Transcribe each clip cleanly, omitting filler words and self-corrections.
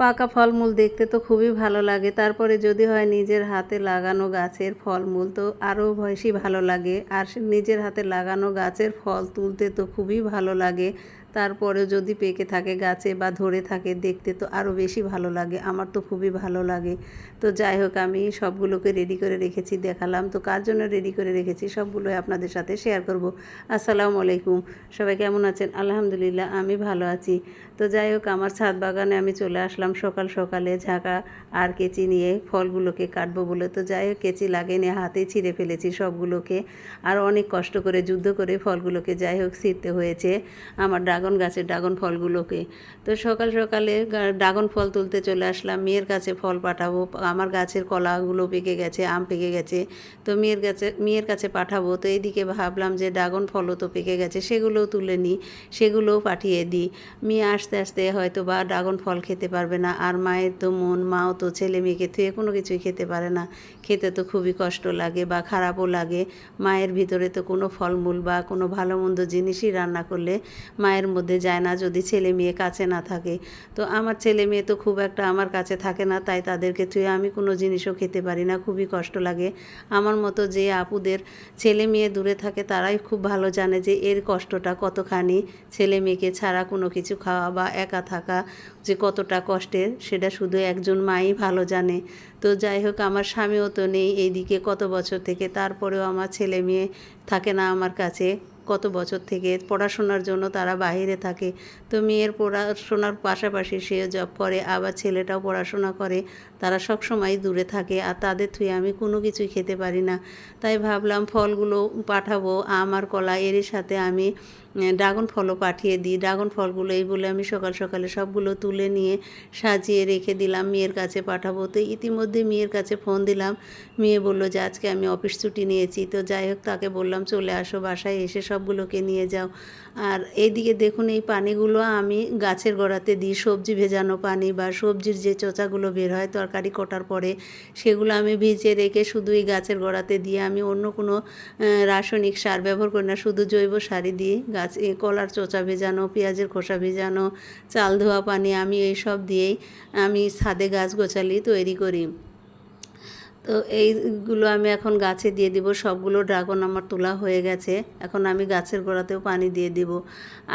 পাকা ফলমূল দেখতে তো খুবই ভালো লাগে, তারপরে যদি হয় নিজের হাতে লাগানো গাছের ফলমূল তো আরও বেশি ভালো লাগে। আর নিজের হাতে লাগানো গাছের ফল তুলতে তো খুবই ভালো লাগে। তারপরেও যদি পেকে থাকে গাছে বা ধরে থাকে দেখতে তো আরও বেশি ভালো লাগে, আমার তো খুবই ভালো লাগে। তো যাই হোক, আমি সবগুলোকে রেডি করে রেখেছি, দেখালাম। তো কার জন্য রেডি করে রেখেছি সবগুলোই আপনাদের সাথে শেয়ার করব। আসসালামু আলাইকুম, সবাই কেমন আছেন? আলহামদুলিল্লাহ আমি ভালো আছি। তো যাই হোক, আমার ছাদ বাগানে আমি চলে আসলাম সকাল সকালে ঝাঁকা আর কেচি নিয়ে ফলগুলোকে কাটবো বলে। তো যাই হোক, কেচি লাগিয়ে হাতে ছিঁড়ে ফেলেছি সবগুলোকে। আর অনেক কষ্ট করে যুদ্ধ করে ফলগুলোকে যাই হোক ছিঁড়তে হয়েছে আমার ড্রাগন গাছের ড্রাগন ফলগুলোকে। তো সকাল সকালে ড্রাগন ফল তুলতে চলে আসলাম। মেয়ের কাছে ফল পাঠাবো, আমার গাছের কলাগুলো পেকে গেছে, আম পেকে গেছে, তো মেয়ের কাছে পাঠাবো। তো এইদিকে ভাবলাম যে ড্রাগন ফলও তো পেকে গেছে, সেগুলোও তুলে নিই, সেগুলোও পাঠিয়ে দিই। মেয়ে আস্তে আস্তে হয়তো বা ড্রাগন ফল খেতে পারবে না। আর মায়ের তো মন, মাও তো ছেলে মেয়েকে থুয়ে কোনো কিছুই খেতে পারে না। খেতে তো খুবই কষ্ট লাগে বা খারাপও লাগে। মায়ের ভিতরে তো কোনো ফলমূল বা কোনো ভালো মন্দ জিনিসই রান্না করলে মায়ের মধ্যে যায় না যদি ছেলে মেয়ে কাছে না থাকে। তো আমার ছেলে মেয়ে তো খুব একটা আমার কাছে থাকে না, তাই তাদেরকে থুয়ে আমি কোনো জিনিসও খেতে পারি না, খুবই কষ্ট লাগে। আমার মতো যে আপুদের ছেলে মেয়ে দূরে থাকে তারাই খুব ভালো জানে যে এর কষ্টটা কতখানি। ছেলে মেয়েকে ছাড়া কোনো কিছু খাওয়া বা একা থাকা যে কতটা কষ্টের, সেটা শুধু একজন মাই ভালো জানে। তো যাই হোক, আমার স্বামীও তো নেই এইদিকে কত বছর থেকে, তারপরেও আমার ছেলে মেয়ে থাকে না আমার কাছে কত বছর থেকে। পড়াশোনার জন্য তারা বাইরে থাকে। তো মেয়ের পড়াশোনার পাশাপাশি সে জব করে, আবার ছেলেটাও পড়াশোনা করে, তারা সব সময় দূরে থাকে। আর তাদের থুয়ে আমি কোনো কিছুই খেতে পারি না। তাই ভাবলাম ফলগুলো পাঠাবো, আম আর কলা এরই সাথে আমি ড্রাগন ফলও পাঠিয়ে দিই। ড্রাগন ফলগুলো এই বলে আমি সকাল সকালে সবগুলো তুলে নিয়ে সাজিয়ে রেখে দিলাম, মেয়ের কাছে পাঠাবো। তো ইতিমধ্যে মেয়ের কাছে ফোন দিলাম, মেয়ে বলল যে আজকে আমি অফিস ছুটি নিয়েছি। তো যাই হোক, তাকে বললাম চলে আসো, বাসায় এসে সবগুলোকে নিয়ে যাও। আর এইদিকে দেখুন, এই পানিগুলো আমি গাছের গোড়াতে দিই, সবজি ভেজানো পানি বা সবজির যে চোচাগুলো বের হয় তরকারি কটার পরে, সেগুলো আমি ভিজিয়ে রেখে শুধু এই গাছের গোড়াতে দিয়ে আমি অন্য কোনো রাসায়নিক সার ব্যবহার করি না, শুধু জৈব সারই দিই। গাছ কলার চোচা ভেজানো, পেঁয়াজের খোসা ভেজানো, চাল ধোয়া পানি, আমি এইসব দিয়েই আমি ছাদে গাছ গোছালি তৈরি করি। তো এইগুলো আমি এখন গাছে দিয়ে দিব। সবগুলো ড্রাগন আমার তোলা হয়ে গেছে, এখন আমি গাছের গোড়াতেও পানি দিয়ে দিব।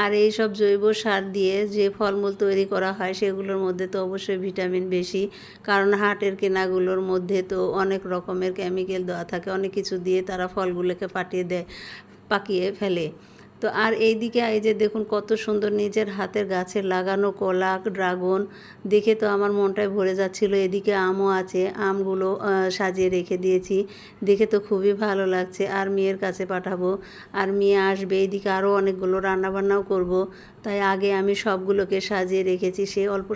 আর এই সব জৈব সার দিয়ে যে ফলমূল তৈরি করা হয় সেগুলোর মধ্যে তো অবশ্যই ভিটামিন বেশি, কারণ হাটের কেনাগুলোর মধ্যে তো অনেক রকমের কেমিক্যাল দেওয়া থাকে, অনেক কিছু দিয়ে তারা ফলগুলোকে পাকিয়ে ফেলে। তো আর এইদিকে এই যে দেখুন কত সুন্দর নিজের হাতের গাছের লাগানো কলা, ড্রাগন দেখে তো আমার মনটাই ভরে যাচ্ছিল। এদিকে আমও আছে, আমগুলো সাজিয়ে রেখে দিয়েছি, দেখে তো খুবই ভালো লাগছে। আর মেয়ের কাছে পাঠাবো, আর মেয়ে আসবে, এইদিকে আরও অনেকগুলো রান্নাবান্নাও করব। তাই আগে আমি সবগুলোকে সাজিয়ে রেখেছি, সে অল্প